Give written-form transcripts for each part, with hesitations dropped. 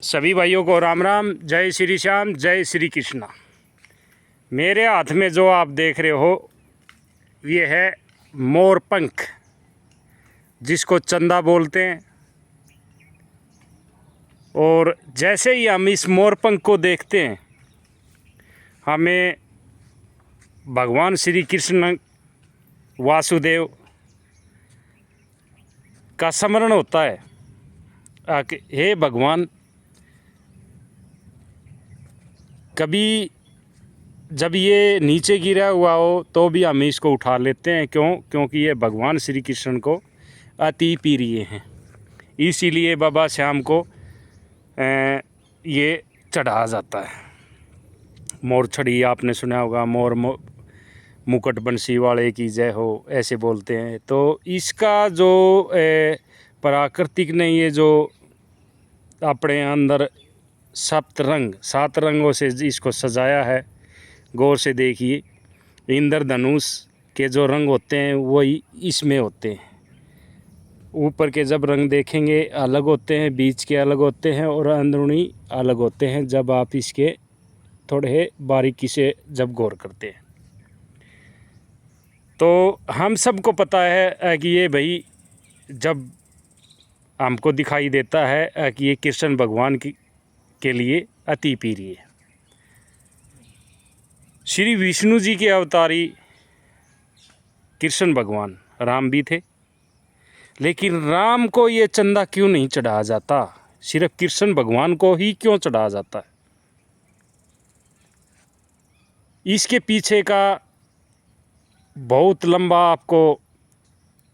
सभी भाइयों को राम राम। जय श्री श्याम, जय श्री कृष्णा। मेरे हाथ में जो आप देख रहे हो ये है मोर पंख, जिसको चंदा बोलते हैं। और जैसे ही हम इस मोर पंख को देखते हैं हमें भगवान श्री कृष्ण वासुदेव का स्मरण होता है कि हे भगवान, कभी जब ये नीचे गिरा हुआ हो तो भी हम इसको उठा लेते हैं। क्योंकि ये भगवान श्री कृष्ण को अति प्रिय हैं। इसीलिए बाबा श्याम को ये चढ़ाया जाता है। मोर छड़ी आपने सुना होगा, मोर मुकुट बंसी वाले की जय हो, ऐसे बोलते हैं। तो इसका जो प्राकृतिक ने ये जो अपने अंदर सात रंगों से इसको सजाया है, गौर से देखिए। इंद्रधनुष के जो रंग होते हैं वही इसमें होते हैं। ऊपर के जब रंग देखेंगे अलग होते हैं, बीच के अलग होते हैं और अंदरूनी अलग होते हैं जब आप इसके थोड़े बारीकी से जब गौर करते हैं। तो हम सबको पता है कि ये भाई जब हमको दिखाई देता है कि ये कृष्ण भगवान के लिए अति प्रिय है। श्री विष्णु जी के अवतारी कृष्ण भगवान राम भी थे, लेकिन राम को ये चंदा क्यों नहीं चढ़ाया जाता? सिर्फ कृष्ण भगवान को ही क्यों चढ़ाया जाता है? इसके पीछे का बहुत लंबा आपको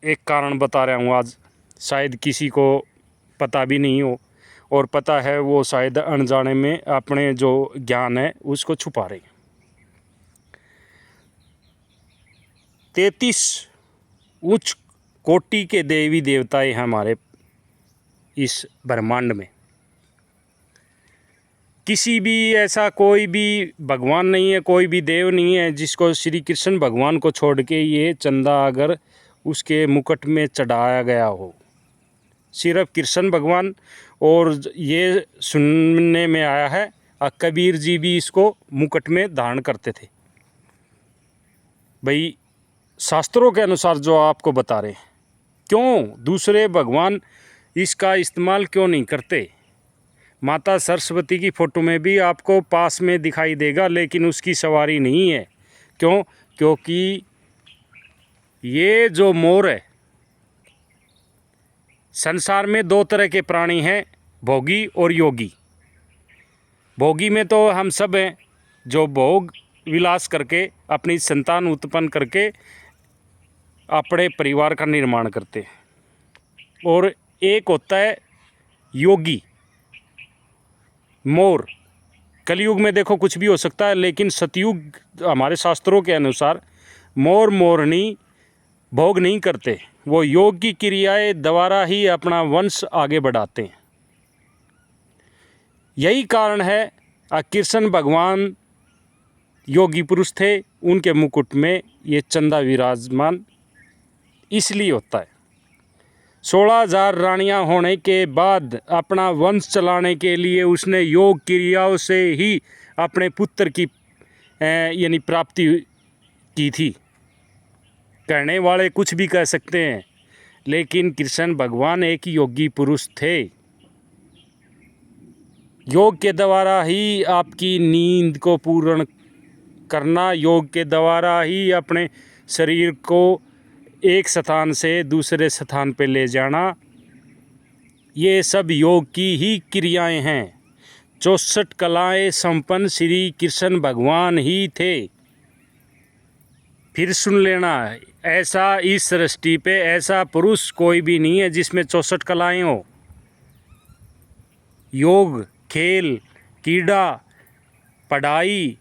एक कारण बता रहा हूँ आज। शायद किसी को पता भी नहीं हो, और पता है वो शायद अनजाने में अपने जो ज्ञान है उसको छुपा रहे हैं। 33 उच्च कोटि के देवी देवताएं हमारे इस ब्रह्मांड में। किसी भी ऐसा कोई भी भगवान नहीं है, कोई भी देव नहीं है जिसको श्री कृष्ण भगवान को छोड़ के ये चंदा अगर उसके मुकुट में चढ़ाया गया हो। सिर्फ कृष्ण भगवान। और ये सुनने में आया है कबीर जी भी इसको मुकुट में धारण करते थे। भाई शास्त्रों के अनुसार जो आपको बता रहे हैं, क्यों दूसरे भगवान इसका इस्तेमाल क्यों नहीं करते? माता सरस्वती की फ़ोटो में भी आपको पास में दिखाई देगा, लेकिन उसकी सवारी नहीं है। क्यों? क्योंकि ये जो मोर है, संसार में 2 तरह के प्राणी हैं, भोगी और योगी। भोगी में तो हम सब हैं जो भोग विलास करके अपनी संतान उत्पन्न करके अपने परिवार का निर्माण करते हैं। और एक होता है योगी मोर। कलयुग में देखो कुछ भी हो सकता है, लेकिन सतयुग हमारे शास्त्रों के अनुसार मोर मोरनी भोग नहीं करते। वो योग की क्रियाएं द्वारा ही अपना वंश आगे बढ़ाते हैं। यही कारण है कृष्ण भगवान योगी पुरुष थे, उनके मुकुट में ये चंदा विराजमान इसलिए होता है। 16,000 रानियां होने के बाद अपना वंश चलाने के लिए उसने योग क्रियाओं से ही अपने पुत्र की यानी प्राप्ति की थी। कहने वाले कुछ भी कह सकते हैं, लेकिन कृष्ण भगवान एक योगी पुरुष थे। योग के द्वारा ही आपकी नींद को पूर्ण करना, योग के द्वारा ही अपने शरीर को एक स्थान से दूसरे स्थान पर ले जाना, ये सब योग की ही क्रियाएं हैं। 64 कलाएं संपन्न श्री कृष्ण भगवान ही थे। फिर सुन लेना, ऐसा इस सृष्टि पे ऐसा पुरुष कोई भी नहीं है जिसमें 64 कलाएं हो। योग, खेल, क्रीड़ा, पढ़ाई,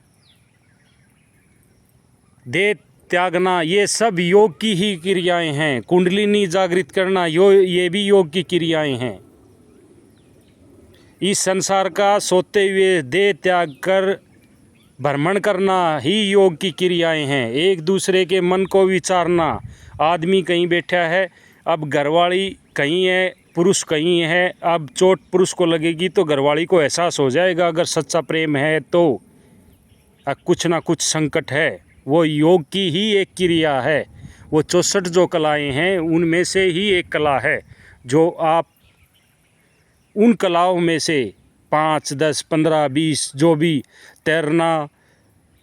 देह त्यागना, ये सब योग की ही क्रियाएं हैं। कुंडलिनी जागृत करना, ये भी योग की क्रियाएं हैं। इस संसार का सोते हुए देह त्याग कर भ्रमण करना ही योग की क्रियाएं हैं। एक दूसरे के मन को विचारना। आदमी कहीं बैठा है, अब घरवाली कहीं है, पुरुष कहीं है, अब चोट पुरुष को लगेगी तो घरवाली को एहसास हो जाएगा अगर सच्चा प्रेम है तो कुछ ना कुछ संकट है। वो योग की ही एक क्रिया है। वो 64 जो कलाएं हैं उनमें से ही एक कला है जो आप उन कलाओं में से 5, 10, 15, 20 जो भी तैरना,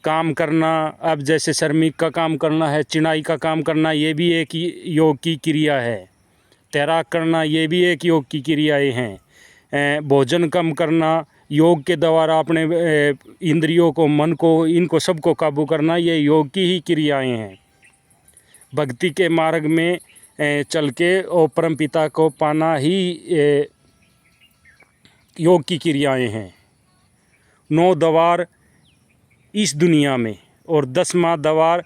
काम करना, अब जैसे श्रमिक का काम करना है, चिनाई का काम करना, ये भी एक योग की क्रिया है। तैराक करना ये भी एक योग की क्रियाएं हैं। भोजन कम करना, योग के द्वारा अपने इंद्रियों को, मन को, इनको सबको काबू करना, ये योग की ही क्रियाएं हैं। भक्ति के मार्ग में चल के और परमपिता को पाना ही योग की क्रियाएं हैं। 9 द्वार इस दुनिया में और 10वां द्वार